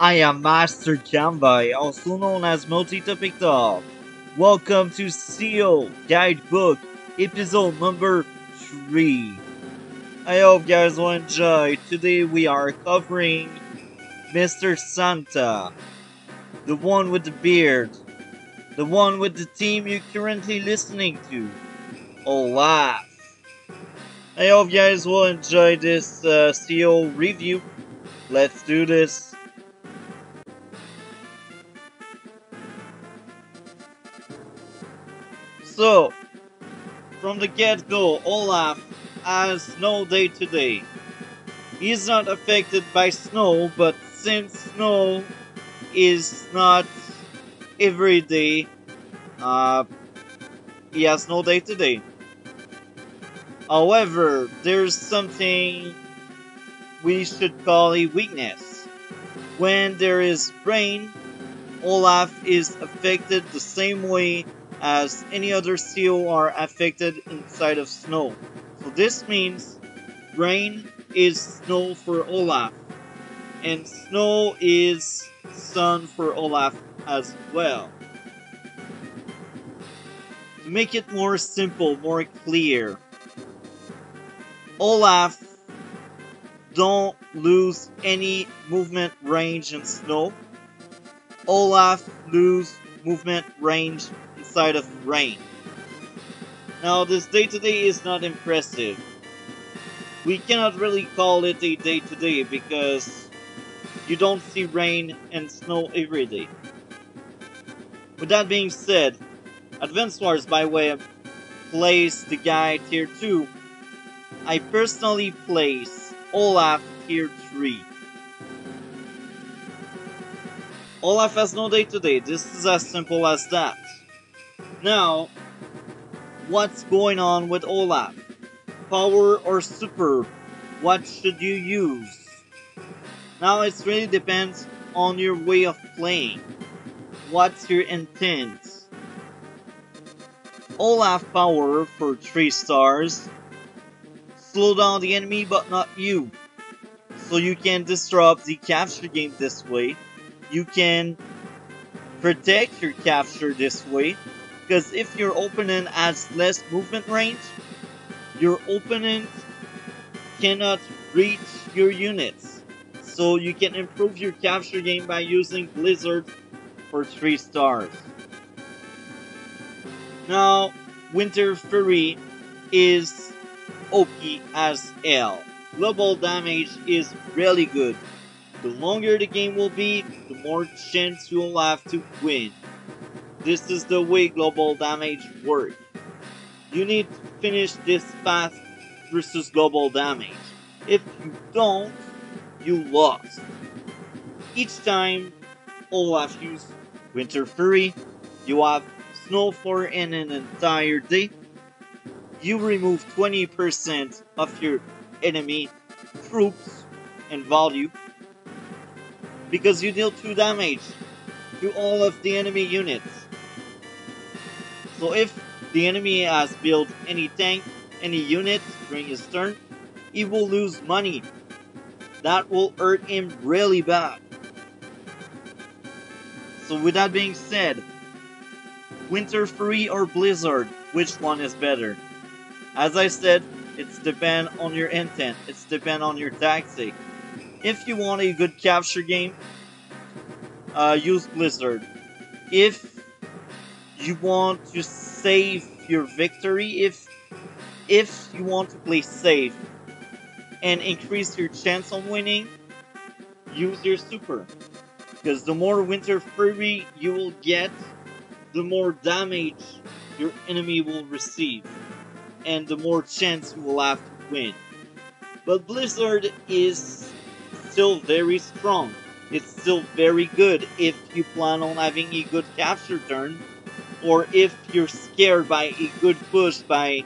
I am Master Jambai, also known as Multi-Topic Top. Welcome to Seal Guidebook, episode number 3. I hope you guys will enjoy. Today we are covering Mr. Santa, the one with the beard, the one with the theme you're currently listening to, Olaf. I hope you guys will enjoy this Seal review. Let's do this. So, from the get-go, Olaf has no day-to-day. He's not affected by snow, but since snow is not every day, uh, he has no day-to-day. However, there's something we should call a weakness. When there is rain, Olaf is affected the same way as any other seal are affected inside of snow. So this means rain is snow for Olaf, and snow is sun for Olaf as well. To make it more simple, more clear, Olaf don't lose any movement range in snow. Olaf lose movement range inside of rain. Now this day-to-day is not impressive. We cannot really call it a day-to-day because you don't see rain and snow every day. With that being said, Advanced Wars by way of place the guy tier 2, I personally place Olaf tier 3. Olaf has no day-to-day, this is as simple as that. Now, what's going on with Olaf? Power or super? What should you use? Now it really depends on your way of playing. What's your intent? Olaf power for 3 stars. Slow down the enemy but not you. So you can disrupt the capture game this way. You can protect your capture this way. Because if your opponent has less movement range, your opponent cannot reach your units. So you can improve your capture game by using Blizzard for 3 stars. Now, Winter Fury is OP as hell. Global damage is really good. The longer the game will be, the more chance you'll have to win. This is the way global damage works. You need to finish this fast versus global damage. If you don't, you lost. Each time Olaf uses Winter Fury, you have snow for an entire day. You remove 20% of your enemy troops and value because you deal 2 damage to all of the enemy units. So if the enemy has built any tank, any unit during his turn, he will lose money. That will hurt him really bad. So with that being said, Winter Fury or Blizzard, which one is better? As I said, it's depend on your intent, it's depend on your tactic. If you want a good capture game, use Blizzard. If you want to save your victory, if you want to play safe and increase your chance on winning, use your super. Because the more Winter Fury you will get, the more damage your enemy will receive, and the more chance you will have to win. But Blizzard is still very strong. It's still very good if you plan on having a good capture turn, or if you're scared by a good push by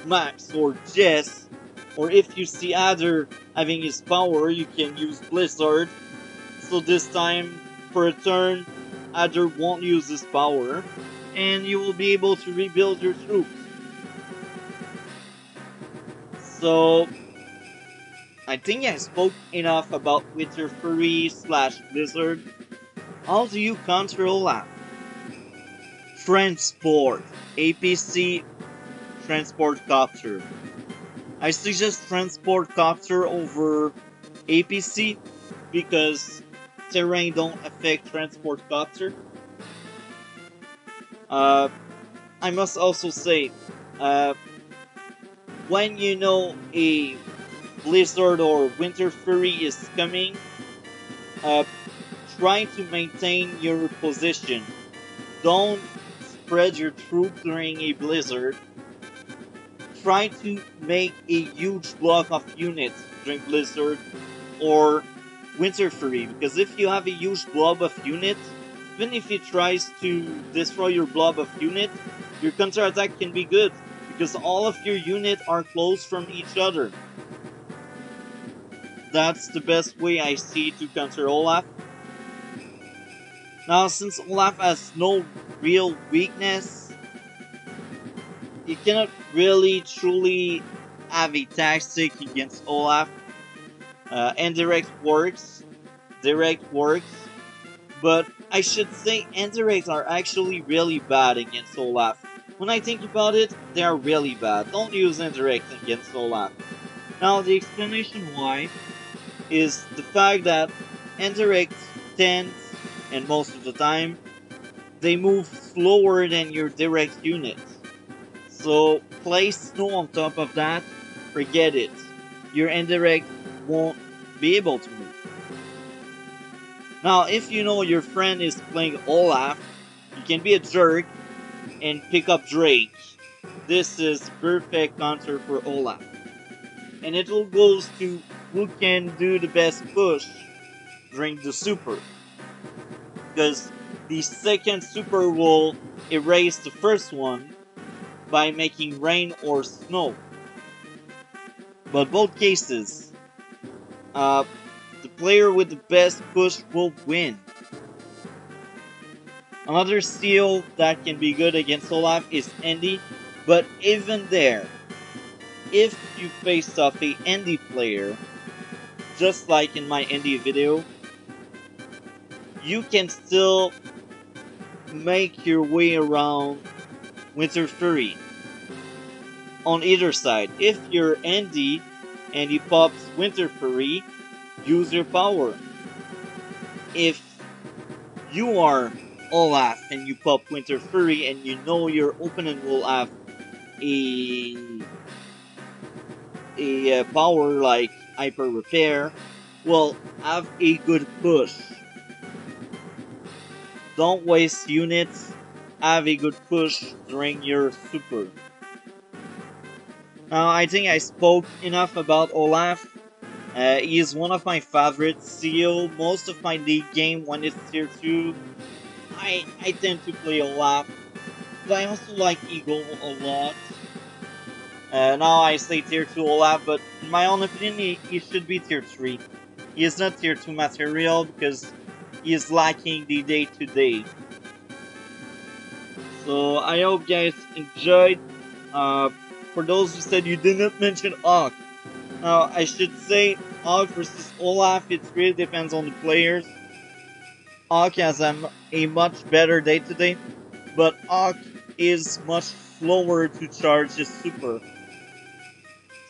Max or Jess, or if you see Adder having his power, you can use Blizzard. So this time, for a turn, Adder won't use his power, and you will be able to rebuild your troops. So, I think I spoke enough about Winter Fury slash Blizzard. How do you counter Olaf? Transport. APC Transport Copter. I suggest Transport Copter over APC because terrain don't affect Transport Copter. I must also say, when you know a Blizzard or Winter Fury is coming, uh, try to maintain your position. Don't spread your troops during a blizzard. Try to make a huge block of units during blizzard or winter fury, because if you have a huge blob of units, even if it tries to destroy your blob of units, your counterattack can be good because all of your units are close from each other. That's the best way I see to counter Olaf. Now, since Olaf has no real weakness, you cannot really truly have a tactic against Olaf. Indirect works, direct works, but I should say indirects are actually really bad against Olaf. When I think about it, they are really bad. Don't use indirects against Olaf. Now, the explanation why is the fact that indirects tend, and most of the time, they move slower than your direct units. So place snow on top of that, forget it. Your indirect won't be able to move. Now, if you know your friend is playing Olaf, you can be a jerk and pick up Drake. This is perfect counter for Olaf. And it all goes to who can do the best push during the super. Because the second super will erase the first one by making rain or snow. But both cases, the player with the best push will win. Another seal that can be good against Olaf is Andy, but even there, if you face off a Andy player, just like in my Andy video, you can still make your way around Winter Fury on either side. If you're Andy and he pops Winter Fury, use your power. If you are Olaf and you pop Winter Fury and you know your opponent will have a power like Hyper Repair, well, have a good push. Don't waste units, have a good push during your super. Now, I think I spoke enough about Olaf. He is one of my favorite seal. Most of my league game when it's tier 2, I tend to play Olaf. But I also like Eagle a lot. Now I say tier 2 Olaf, but in my own opinion, he should be tier 3. He is not tier 2 material because he is lacking the day-to-day. So I hope guys enjoyed. For those who said you did not mention Hawk, now I should say Hawk versus Olaf, it really depends on the players. Hawk has a much better day-to-day, but Hawk is much slower to charge his super.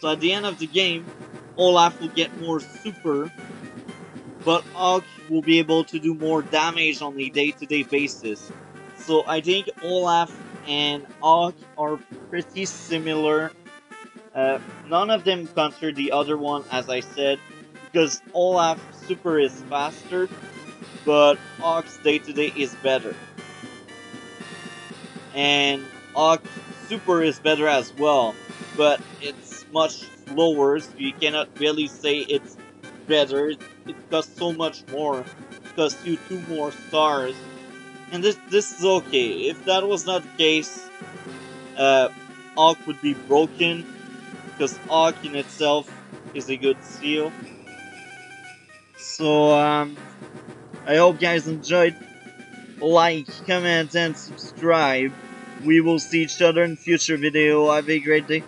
So at the end of the game, Olaf will get more super, but Hawk will be able to do more damage on a day-to-day basis. So I think Olaf and Hawk are pretty similar. None of them counter the other one, as I said, because Olaf super is faster, but Hawk's day-to-day is better. And Hawk super is better as well, but it's much slower, so you cannot really say it's better. It costs so much more. It costs you 2 more stars. And this is okay. If that was not the case, Hawk would be broken, because Hawk in itself is a good seal. So, I hope guys enjoyed. Like, comment, and subscribe. We will see each other in future video. Have a great day.